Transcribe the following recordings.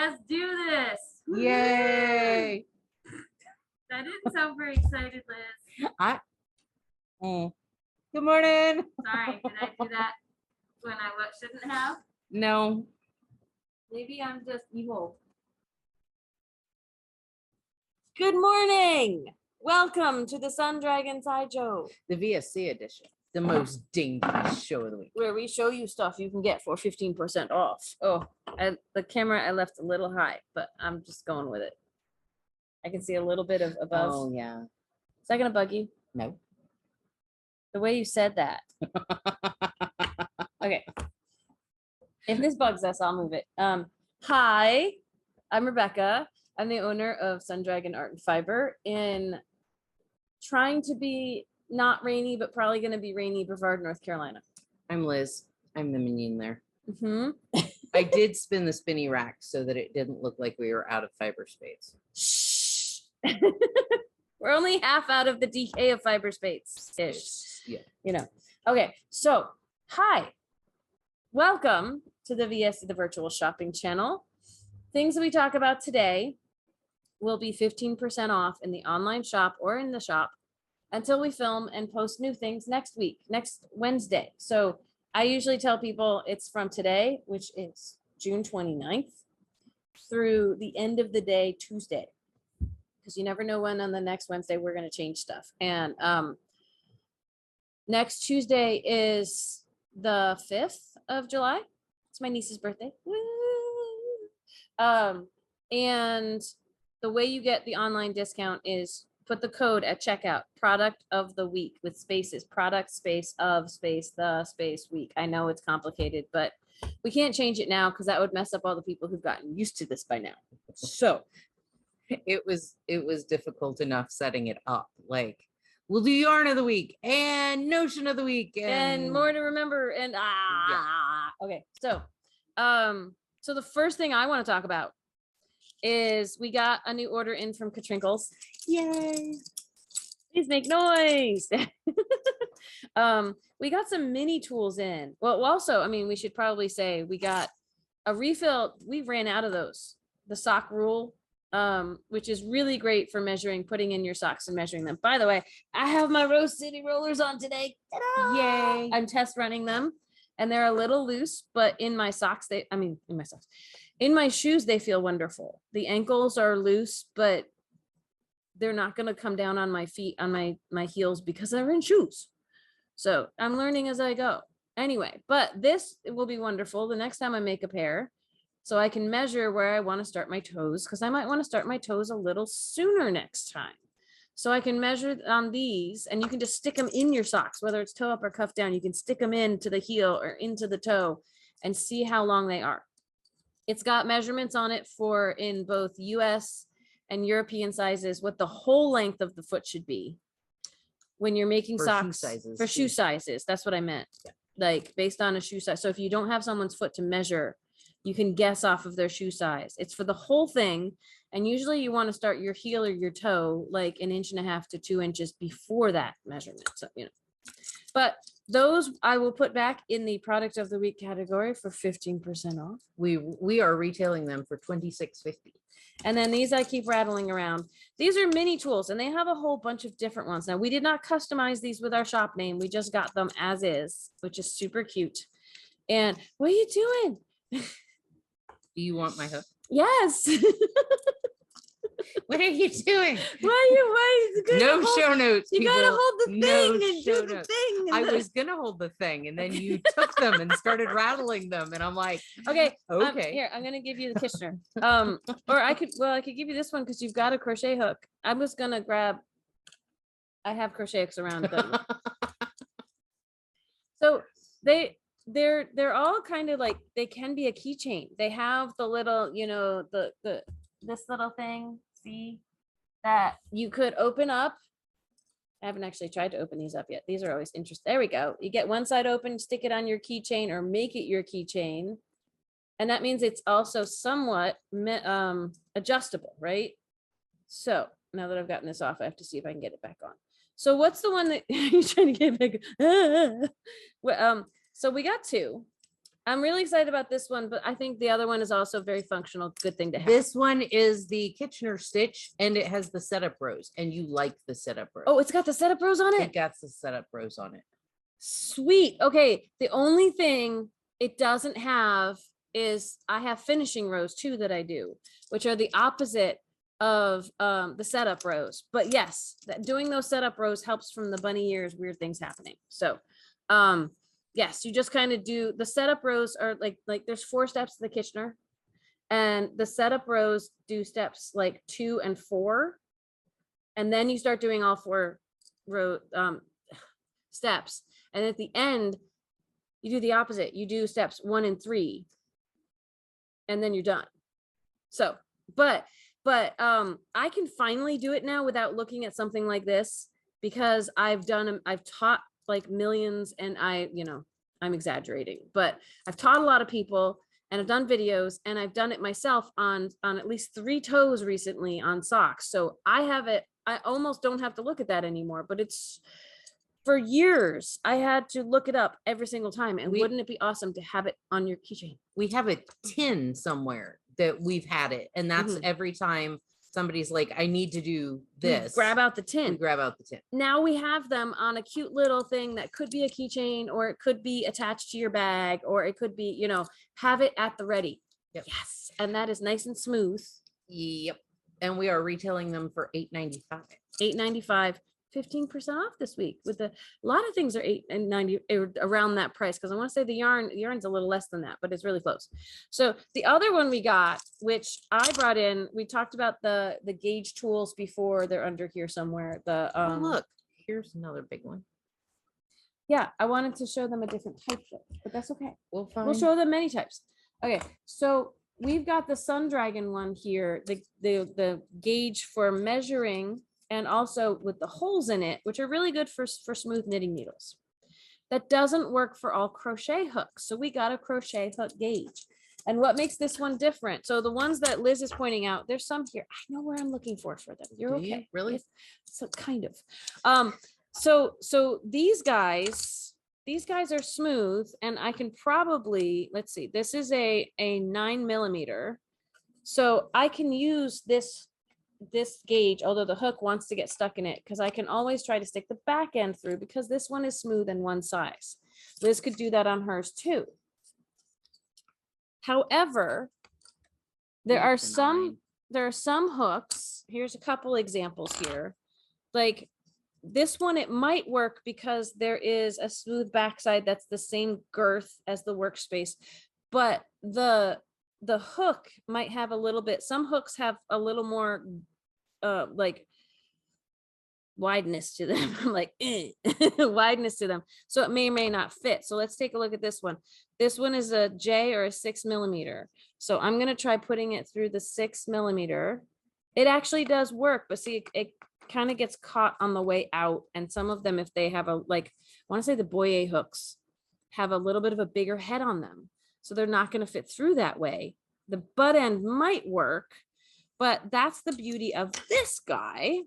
Let's do this. Yay. That didn't sound very excited, Liz. Good morning. Sorry, did I do that when I shouldn't have? No. Maybe I'm just evil. Good morning. Welcome to the Sun Dragon Sideshow, The VSC edition. The most dangerous show of the week. where we show you stuff you can get for 15% off. Oh, the camera I left a little high, but I'm just going with it. I can see a little bit of above. Oh, yeah. Is that going to bug you? No. The way you said that. Okay. If this bugs us, I'll move it. Hi, I'm Rebecca. I'm the owner of Sun Dragon Art and Fiber in trying to be not rainy, but probably going to be rainy, Brevard, North Carolina. I'm Liz. I'm the minion there. Mm-hmm. I did spin the spinny rack so that it didn't look like we were out of fiber space. Shh. We're only half out of the decay of fiber space ish. Yeah. You know. Okay, so hi. Welcome to the VSC, the virtual shopping channel. Things that we talk about today will be 15% off in the online shop or in the shop until we film and post new things next week, next Wednesday. So I usually tell people it's from today, which is June 29th, through the end of the day, Tuesday, because you never know when on the next Wednesday we're going to change stuff. And next Tuesday is the 5th of July. It's my niece's birthday. Woo! And the way you get the online discount is put the code at checkout, product of the week with spaces, product space of space, the space week. I know it's complicated, but we can't change it now because that would mess up all the people who've gotten used to this by now. So it was difficult enough setting it up. Like, we'll do yarn of the week and notion of the week and more to remember. And okay. So, so the first thing I want to talk about is we got a new order in from Katrinkles. Yay! Please make noise. We got some mini tools in. Well, also, I mean, we should probably say we got a refill. We ran out of those. The sock rule, which is really great for measuring, putting in your socks and measuring them. By the way, I have my Rose City rollers on today. Ta-da! Yay! I'm test running them, and they're a little loose, but in my socks, in my shoes, they feel wonderful. The ankles are loose, but they're not going to come down on my feet, on my heels, because they're in shoes. So I'm learning as I go. Anyway, but this will be wonderful the next time I make a pair, so I can measure where I want to start my toes, because I might want to start my toes a little sooner next time. So I can measure on these, and you can just stick them in your socks, whether it's toe up or cuff down. You can stick them into the heel or into the toe and see how long they are. It's got measurements on it for in both US and European sizes, what the whole length of the foot should be when you're making For socks shoe sizes, for shoe too. sizes. That's what I meant. Yeah. Like based on a shoe size. So if you don't have someone's foot to measure, you can guess off of their shoe size. It's for the whole thing. And usually you want to start your heel or your toe like 1.5 inches to 2 inches before that measurement. So, you know, but those I will put back in the product of the week category for 15% off. We are retailing them for $26.50. And then these I keep rattling around. These are mini tools, and they have a whole bunch of different ones. Now, we did not customize these with our shop name. We just got them as is, which is super cute. And what are you doing? Do you want my hook? Yes. What are you doing? Why No show notes. You gotta hold the thing No and do show the notes. thing. I was gonna hold the thing, and then you took them and started rattling them, and I'm like, okay. okay. Here, I'm gonna give you the Kitchener. Or I could give you this one because you've got a crochet hook. I was gonna grab. I have crochet hooks around. So they're all kind of like, they can be a keychain. They have the little, you know, this little thing. See that you could open up. I haven't actually tried to open these up yet. These are always interesting. There we go. You get one side open, stick it on your keychain or make it your keychain. And that means it's also somewhat adjustable, right? So now that I've gotten this off, I have to see if I can get it back on. So what's the one that you're trying to get back? Well, so we got two. I'm really excited about this one, but I think the other one is also very functional. Good thing to have. This one is the Kitchener stitch and it has the setup rows and you like the setup rows. Oh, it's got the setup rows on It it. got the setup rows on it. Sweet. Okay. The only thing it doesn't have is I have finishing rows too that I do, which are the opposite of the setup rows. But yes, doing those setup rows helps from the bunny ears, weird things happening. So yes, you just kind of do the setup rows are like there's 4 steps to the Kitchener, and the setup rows do steps like 2 and 4, and then you start doing all 4 row steps, and at the end you do the opposite. You do steps 1 and 3, and then you're done. So, but I can finally do it now without looking at something like this, because I've taught like millions, and I'm exaggerating, but I've taught a lot of people and I've done videos, and I've done it myself on at least 3 toes recently on socks. So I have it. I almost don't have to look at that anymore, but it's for years I had to look it up every single time. And wouldn't it be awesome to have it on your keychain? We have a tin somewhere that we've had it. And that's every time somebody's like, I need to do this. Grab out the tin. We grab out the tin. Now we have them on a cute little thing that could be a keychain, or it could be attached to your bag, or it could be, have it at the ready. Yep. Yes. And that is nice and smooth. Yep. And we are retailing them for $8.95. $8.95. 15% off this week. With a lot of things are $8.90 around that price, because I want to say the yarn's a little less than that, but it's really close. So the other one we got, which I brought in, we talked about the gauge tools before. They're under here somewhere. Oh, look, here's another big one. Yeah, I wanted to show them a different type, but that's okay. We'll show them many types. Okay, so we've got the Sun Dragon one here, the gauge for measuring, and also with the holes in it, which are really good for smooth knitting needles. That doesn't work for all crochet hooks. So we got a crochet hook gauge. And what makes this one different? So the ones that Liz is pointing out, there's some here. I know where I'm looking for them. You're okay. You? Really? Yes. So kind of. So these guys are smooth, and I can probably, let's see, this is a 9mm. So I can use this gauge, although the hook wants to get stuck in it, because I can always try to stick the back end through, because this one is smooth and one size. Liz could do that on hers too. However, there are some hooks. Here's a couple examples here. Like this one, it might work because there is a smooth backside that's the same girth as the workspace, but the hook might have a little bit, some hooks have a little more like wideness to them. I'm like wideness to them, so it may or may not fit. So let's take a look at this one. This one is a J or a 6mm. So I'm going to try putting it through the 6mm. It actually does work, but see, it kind of gets caught on the way out. And some of them, if they have I want to say the Boyer hooks have a little bit of a bigger head on them, so they're not going to fit through that way. The butt end might work, but that's the beauty of this guy.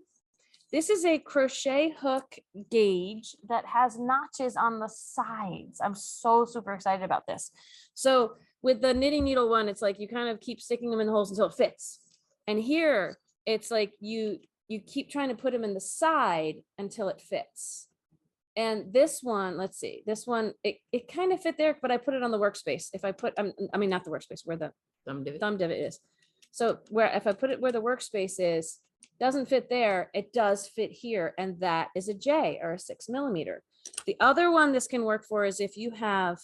This is a crochet hook gauge that has notches on the sides. I'm so super excited about this. So with the knitting needle one, it's like you kind of keep sticking them in the holes until it fits. And here it's like you keep trying to put them in the side until it fits. And this one, let's see, this one, it kind of fit there, but I put it on the workspace. If I put, I mean, not the workspace, where the thumb divot is. So if I put it where the workspace is, doesn't fit there, it does fit here. And that is a J or a 6mm. The other one this can work for is if you have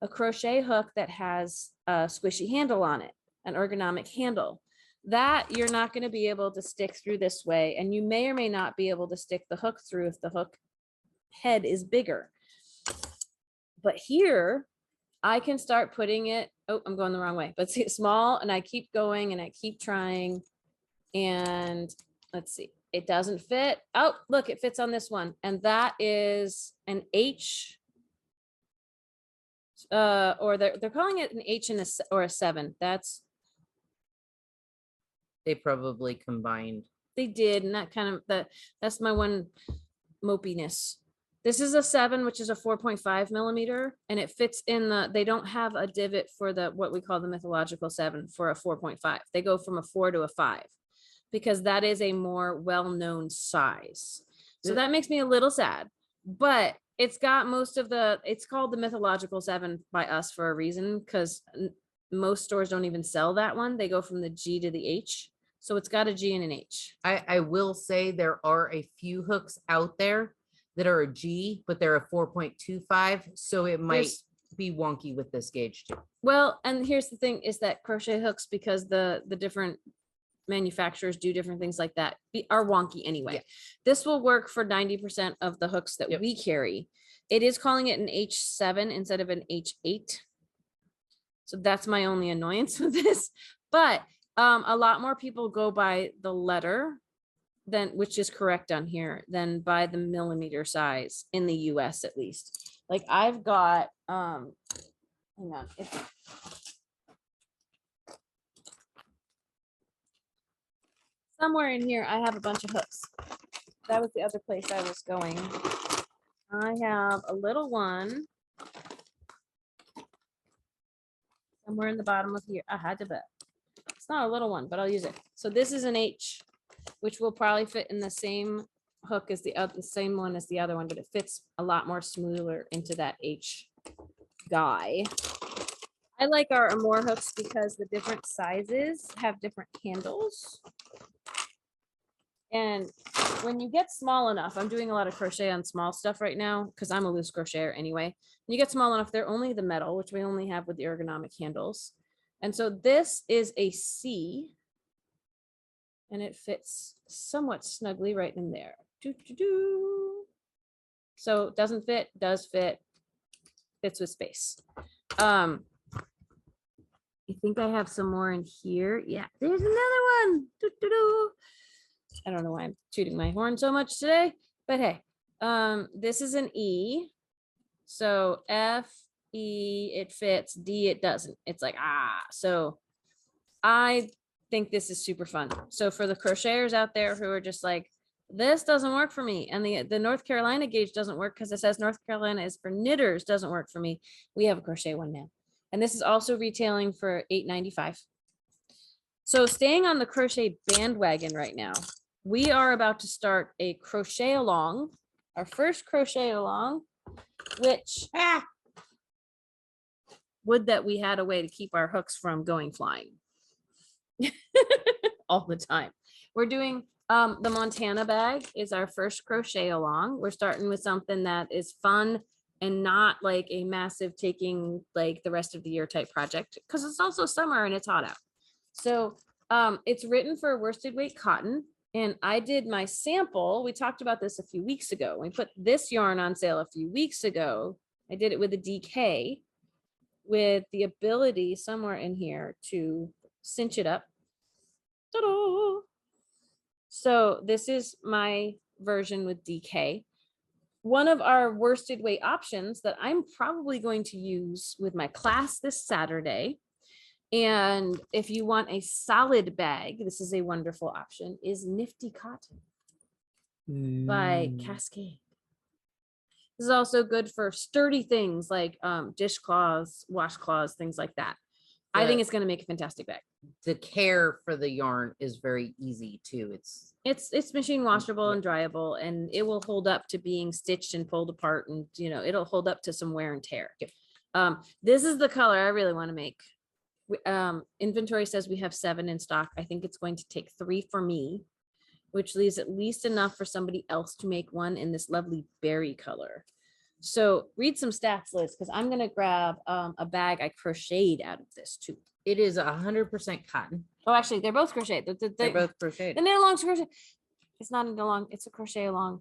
a crochet hook that has a squishy handle on it, an ergonomic handle, that you're not going to be able to stick through this way. And you may or may not be able to stick the hook through if the hook head is bigger. But here I can start putting it, oh, I'm going the wrong way, but see, it's small, and I keep going and I keep trying, and let's see, it doesn't fit. Oh, look, it fits on this one. And that is an H, or they're calling it an H and or a 7. They probably combined. They did, and that kind of, that's my one mopiness. This is a 7, which is a 4.5 millimeter, and it fits in the, they don't have a divot for the, what we call the mythological 7 for a 4.5. They go from a 4 to a 5 because that is a more well-known size. So that makes me a little sad, but it's got most of the, it's called the mythological 7 by us for a reason, because most stores don't even sell that one. They go from the G to the H. So it's got a G and an H. I will say there are a few hooks out there that are a G, but they're a 4.25. So it might be wonky with this gauge too. Well, and here's the thing is that crochet hooks, because the different manufacturers do different things like that, are wonky anyway. Yeah. This will work for 90% of the hooks that we carry. It is calling it an H7 instead of an H8. So that's my only annoyance with this. But a lot more people go by the letter than, which is correct on here, than by the millimeter size in the US at least. Like I've got, hang on. Somewhere in here, I have a bunch of hooks. That was the other place I was going. I have a little one. Somewhere in the bottom of here. I had to bet. It's not a little one, but I'll use it. So this is an H, which will probably fit in the same hook as the other, the same one as the other one, but it fits a lot more smoother into that H guy. I like our Amore hooks because the different sizes have different handles. And when you get small enough, I'm doing a lot of crochet on small stuff right now because I'm a loose crocheter anyway. When you get small enough, they're only the metal, which we only have with the ergonomic handles. And so this is a C, and it fits somewhat snugly right in there. So it doesn't fit, does fit, fits with space. I think I have some more in here. Yeah, there's another one. I don't know why I'm tooting my horn so much today, but hey, this is an E. So F, E, it fits. D, it doesn't. It's like, so I think this is super fun. So for the crocheters out there who are just like, this doesn't work for me, and the North Carolina gauge doesn't work because it says North Carolina is for knitters, doesn't work for me. We have a crochet one now. And this is also retailing for $8.95. So staying on the crochet bandwagon right now, we are about to start a crochet along, our first crochet along, which would that we had a way to keep our hooks from going flying all the time. We're doing the Montana bag is our first crochet along. We're starting with something that is fun and not like a massive taking like the rest of the year type project, because it's also summer and it's hot out. So it's written for worsted weight cotton. And I did my sample. We talked about this a few weeks ago. We put this yarn on sale a few weeks ago. I did it with a DK with the ability somewhere in here to cinch it up. Ta-da! So this is my version with DK. One of our worsted weight options that I'm probably going to use with my class this Saturday, and if you want a solid bag, this is a wonderful option, is Nifty Cotton by Cascade. This is also good for sturdy things like dishcloths, washcloths, things like that. I think it's going to make a fantastic bag. The care for the yarn is very easy too. It's machine washable and dryable, and it will hold up to being stitched and pulled apart, and it'll hold up to some wear and tear. This is the color I really want to make. Inventory says we have 7 in stock. I think it's going to take 3 for me, which leaves at least enough for somebody else to make one in this lovely berry color. So read some stats, Liz, because I'm going to grab a bag I crocheted out of this too. It is 100% cotton. Oh, actually, they're both crocheted. They're both crocheted. The knit along's crochet. It's not a knit along. It's a crochet along.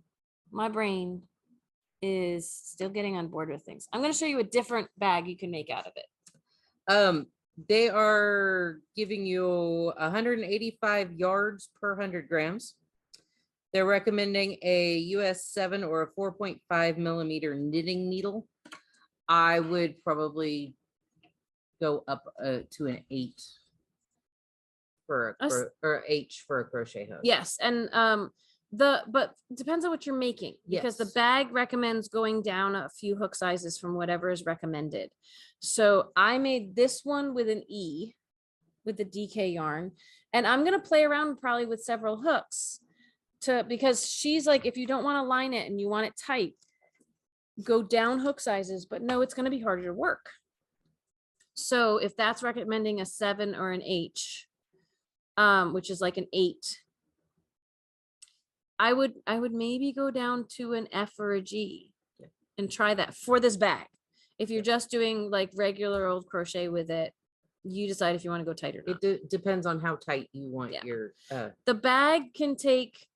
My brain is still getting on board with things. I'm going to show you a different bag you can make out of it. They are giving you 185 yards per 100 grams. They're recommending a US 7 or a 4.5 millimeter knitting needle. I would probably go up to an 8 for a H for a crochet hook. Yes, and But it depends on what you're making, because the Yes. bag recommends going down a few hook sizes from whatever is recommended. So I made this one with an E with the DK yarn, and I'm gonna play around probably with several hooks because she's like, if you don't want to line it and you want it tight, go down hook sizes, but no, it's gonna be harder to work. So if that's recommending a 7 or an H, which is like an 8, I would maybe go down to an F or a G and try that for this bag. If you're just doing like regular old crochet with it, you decide if you want to go tight or not. It depends on how tight you want Yeah. your The bag can take,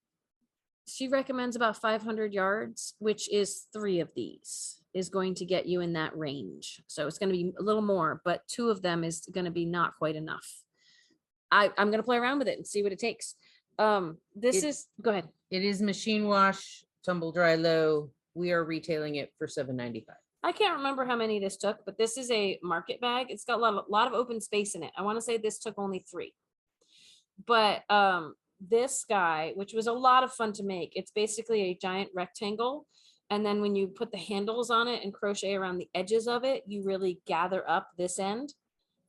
she recommends about 500 yards, which is 3 of these is going to get you in that range. So it's going to be a little more, but 2 of them is going to be not quite enough. I'm going to play around with it and see what it takes. Go ahead. It is machine wash, tumble dry low. We are retailing it for $7.95. I can't remember how many this took, but this is a market bag. It's got a lot of open space in it. I want to say this took only 3. But this guy, which was a lot of fun to make, it's basically a giant rectangle. And then when you put the handles on it and crochet around the edges of it, you really gather up this end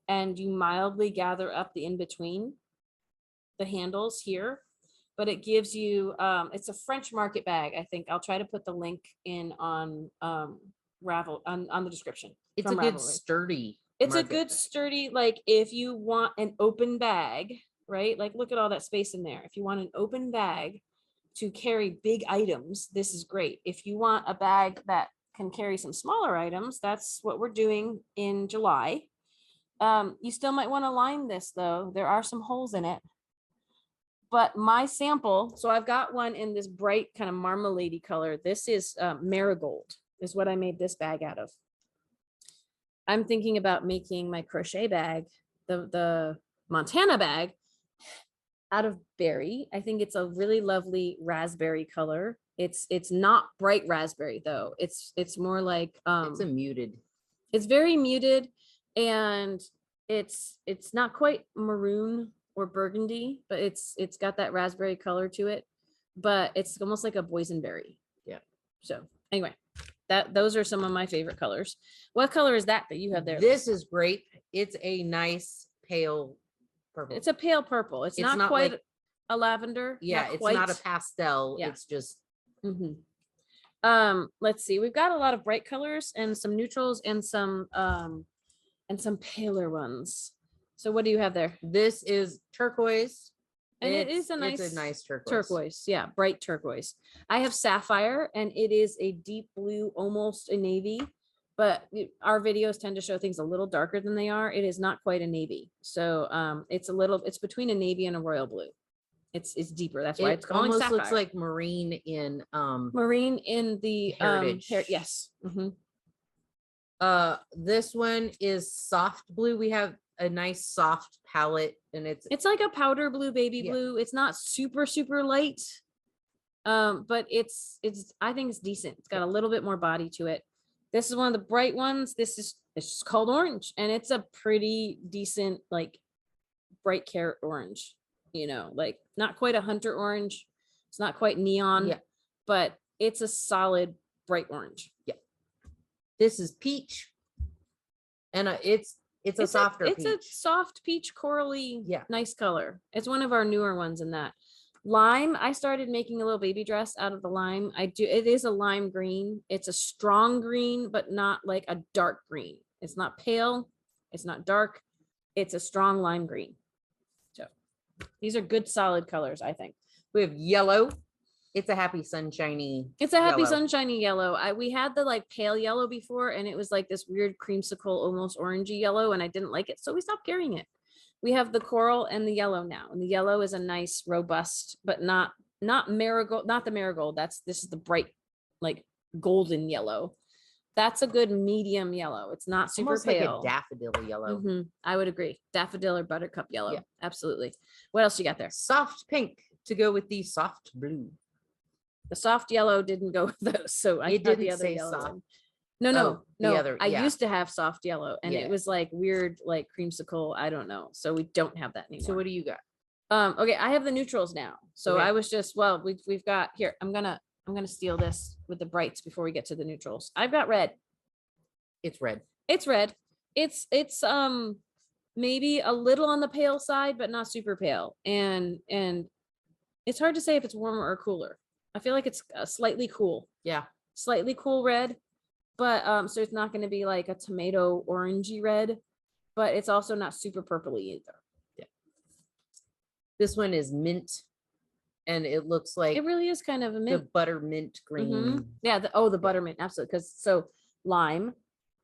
and you mildly gather up the in-between the handles here. But it gives you, it's a French market bag, I think. I'll try to put the link in on Ravel on the description. It's a good sturdy. It's a market good bag. sturdy, like if you want an open bag, right? Like look at all that space in there. If you want an open bag to carry big items, this is great. If you want a bag that can carry some smaller items, that's what we're doing in July. You still might want to line this though. There are some holes in it. But my sample, so I've got one in this bright kind of marmalade color. This is marigold, is what I made this bag out of. I'm thinking about making my crochet bag, the Montana bag, out of berry. I think it's a really lovely raspberry color. It's not bright raspberry though. It's more like it's a muted. It's very muted, and it's not quite maroon or burgundy, but it's got that raspberry color to it, but it's almost like a boysenberry. Yeah. So anyway, those are some of my favorite colors. What color is that you have there? This is great. It's a nice pale purple. It's a pale purple. It's not quite like a lavender. Yeah, it's not a pastel. Yeah. It's just. Let's see. We've got a lot of bright colors and some neutrals and some paler ones. So what do you have there? This is turquoise. And it's a nice turquoise. Turquoise, yeah, bright turquoise. I have sapphire, and it is a deep blue, almost a navy, but our videos tend to show things a little darker than they are. It is not quite a navy. So it's between a navy and a royal blue. It's deeper. That's why it's called almost sapphire. Looks like marine in the heritage. Yes. This one is soft blue. We have a nice soft palette, and it's like a powder blue, baby blue. It's not super light, but it's I think it's decent. It's got a little bit more body to it. This is one of the bright ones. It's just called orange, and it's a pretty decent, like bright carrot orange, like not quite a hunter orange. It's not quite neon, but it's a solid bright orange. Yeah. This is peach, and it's a softer peach. It's a soft peach corally, nice color. It's one of our newer ones in that. Lime, I started making a little baby dress out of the lime. It is a lime green. It's a strong green, but not like a dark green. It's not pale. It's not dark. It's a strong lime green. So these are good, solid colors, I think. We have yellow. It's a happy sunshiny. It's a happy sunshiny yellow. We had the like pale yellow before, and it was like this weird creamsicle, almost orangey yellow, and I didn't like it, so we stopped carrying it. We have the coral and the yellow now, and the yellow is a nice, robust, but not marigold, not the marigold. This is the bright, like golden yellow. That's a good medium yellow. It's not super almost pale. like a daffodil yellow. I would agree. Daffodil or buttercup yellow. Yeah. Absolutely. What else you got there? Soft pink to go with the soft blue. The soft yellow didn't go with those, so I didn't the other say yellow soft. one. No. I yeah. used to have soft yellow, and it was like weird, like creamsicle. I don't know. So we don't have that anymore. So what do you got? Okay, I have the neutrals now. So Okay. I was just, well, we've got here. I'm gonna steal this with the brights before we get to the neutrals. I've got red. It's red. It's red. It's maybe a little on the pale side, but not super pale. And it's hard to say if it's warmer or cooler. I feel like it's slightly cool. Yeah. Slightly cool red, but so it's not going to be like a tomato orangey red, but it's also not super purpley either. Yeah. This one is mint, and it looks like It really is kind of a the mint. buttermint green. Mhm. Yeah, the buttermint, absolutely. Because so lime,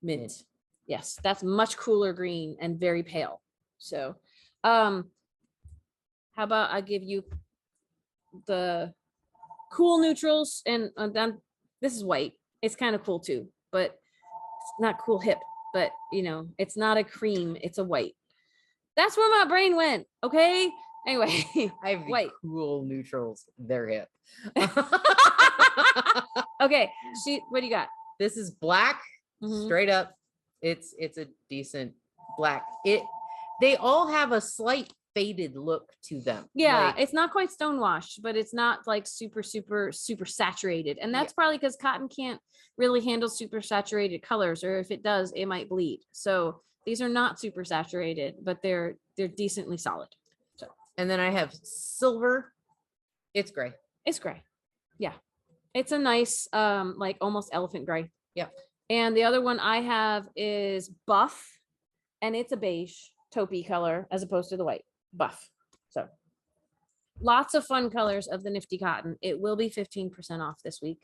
mint. Yes, that's much cooler green and very pale. So how about I give you the cool neutrals, and then this is white. It's kind of cool too, but it's not cool hip, but you know, it's not a cream, it's a white. That's where my brain went. Okay. Anyway, I have the white. cool neutrals. They're hip. Okay. What do you got? This is black, Mhm. straight up. It's a decent black. They all have a slight faded look to them. Yeah, Like, it's not quite stonewashed, but it's not like super saturated. And that's probably because cotton can't really handle super saturated colors, or if it does, it might bleed. So these are not super saturated, but they're decently solid. So and then I have silver. It's gray. it's gray. Yeah. It's a nice like almost elephant gray. Yep. And the other one I have is buff, and it's a beige taupey color as opposed to the white buff. So lots of fun colors of the Nifty cotton. It will be 15% off this week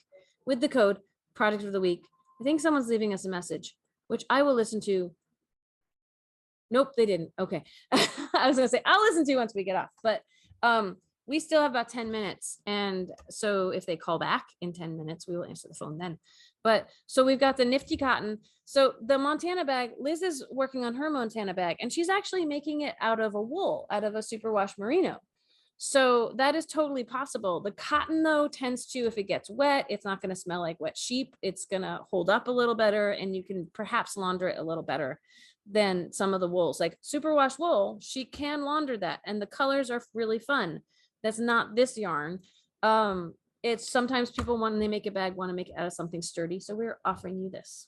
with the code product of the week. I think someone's leaving us a message, which I will listen to. Nope, they didn't. Okay. I was gonna say I'll listen to once we get off, but we still have about 10 minutes. And so if they call back in 10 minutes, we will answer the phone then. But so we've got the Nifty cotton. So the Montana bag, Liz is working on her Montana bag, and she's actually making it out of a wool, out of a superwash merino. So that is totally possible. The cotton though tends to, if it gets wet, it's not going to smell like wet sheep. It's going to hold up a little better, and you can perhaps launder it a little better than some of the wools. Like superwash wool, she can launder that, and the colors are really fun. That's not this yarn. It's sometimes people, when they make a bag, want to make it out of something sturdy. So we're offering you this.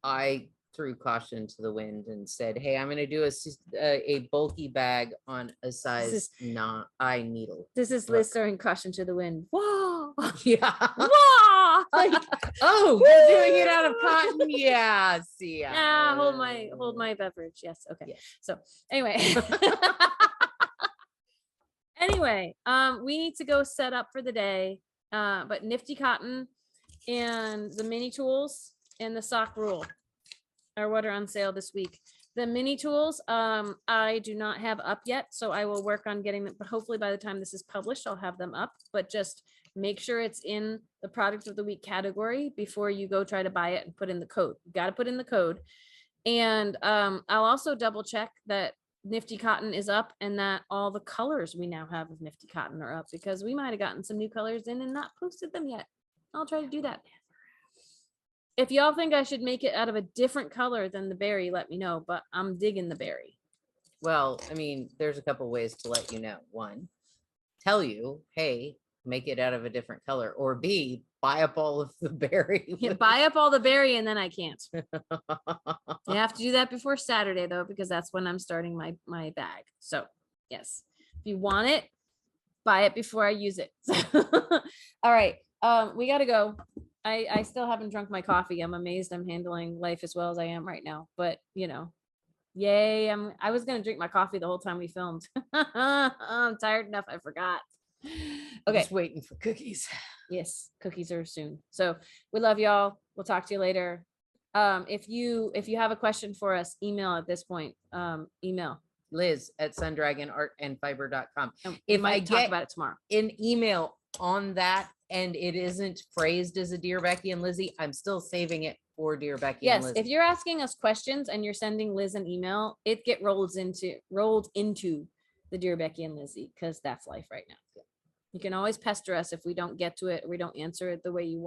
I threw caution to the wind and said, hey, I'm going to do a bulky bag on a size not eye needle. This is Liz throwing caution to the wind. Whoa. Yeah. Whoa. Like, oh, you're doing it out of cotton. Yeah. See. Yeah. Hold my beverage. Yes. Okay. Yeah. So anyway. Anyway, we need to go set up for the day. But Nifty cotton and the mini tools and the sock rule are what are on sale this week. The mini tools, I do not have up yet, so I will work on getting them, but hopefully by the time this is published, I'll have them up. But just make sure it's in the product of the week category before you go try to buy it and put in the code. You got to put in the code. And I'll also double check that Nifty cotton is up and that all the colors we now have of Nifty cotton are up, because we might have gotten some new colors in and not posted them yet. I'll try to do that. If y'all think I should make it out of a different color than the berry, let me know, but I'm digging the berry. Well, I mean, there's a couple ways to let you know. One, tell you, hey, make it out of a different color, or B, buy up all of the berry. Yeah, buy up all the berry and then I can't. You have to do that before Saturday though, because that's when I'm starting my bag. So yes, if you want it, buy it before I use it. All right, we got to go. I still haven't drunk my coffee. I'm amazed I'm handling life as well as I am right now, but you know, yay. I was going to drink my coffee the whole time we filmed. I'm tired enough. I forgot. Okay. Just waiting for cookies. Yes, cookies are soon. So we love y'all. We'll talk to you later. If you have a question for us, email at this point. Email Liz at sundragonartandfiber.com. If I talk about it tomorrow, an email on that and it isn't phrased as a Dear Becky and Lizzy, I'm still saving it for Dear Becky and yes, Lizzy. if you're asking us questions and you're sending Liz an email, it get rolled into the Dear Becky and Lizzy, because that's life right now. You can always pester us if we don't get to it or we don't answer it the way you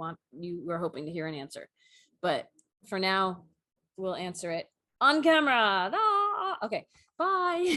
were hoping to hear an answer. But for now, we'll answer it on camera. Ah, okay, bye.